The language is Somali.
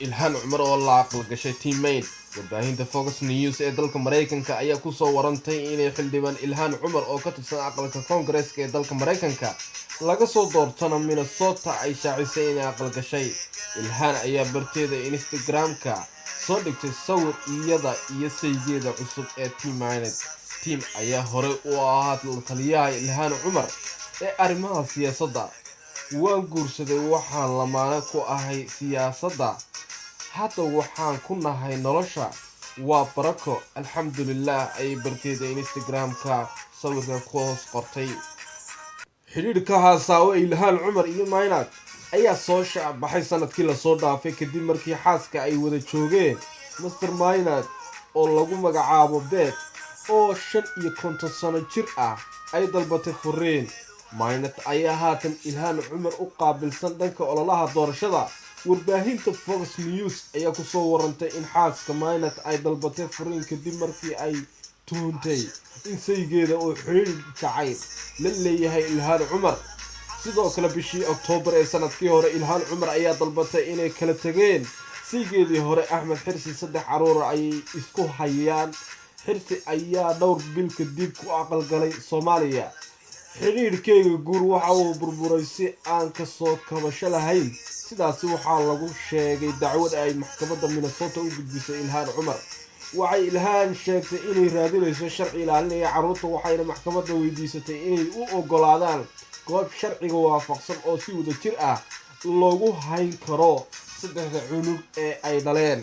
ilhaan cumar oo la aqal gashay teammate warbaahinta Fox News ee dalka Mareykanka ayaa ku soo warantay inay xildhibaan ilhaan cumar oo ka tirsan aqalka Congress-ka ee dalka Mareykanka laga soo doortay Minnesota ay shaacisay inay aqal gashay. ilhaan ayaa barteeda Instagram-ka soo dhigtay sawir iyada iyo saygeeda cusub ee team ayaa hore u ahaa taliyaha ilhaan cumar ee arrimaha siyaasadda. waan guursaday waxaan lamaane ku ahay siyaasadda, hadda waxaan ku nahay nolosha, waa barako alxamdulillaah ay barteeda Instagram-ka sawirka ku hoos qortay. xiriirka haasaawe ilhaan cumar iyo Maynard ayaa soo shaac-baxay sanadkii lasoo dhaafay kadib markii xaaska ay wada joogeen Mr. Maynard oo lagu magacaabo Beth oo 55 sano jir ah ay dalbatay furiin. Maynard ayaa haatan ilhaan cumar u qaabilsan dhanka ololaha doorashada. warbaahinta Fox News ayaa ku soo warantay in xaaska Maynard ay dalbatay furiin kadib markii ay tuuntay in saygeeda uu xiriir jacayl la leeyahay ilhaan cumar. sidoo kale bishii Oktoobar ee sanadkii hore ilhaan cumar ayaa dalbatay inay kala tageen saygeedii hore Axmed Xirsi. 3 caruur ay isku hayaan. Xirsi ayaa dhowr bil kadib ku aqal galay Soomaaliya. xiriirkeyga guur waxa uu burburay si aan ka soo kabasho lahayn, sidaas waxaa lagu sheegay dacwad ay maxkamadda Minnesota u gudbisay ilhaan cumar. waxay ilhaan sheegtay inay raadinayso sharci ilaalinaya carruurta, waxayna maxkamadda weydiisatay inay u oggolaadaan goob sharciga waafaqsan oo si wada jir ah loogu hayn karo 3 cunug ee ay dhaleen.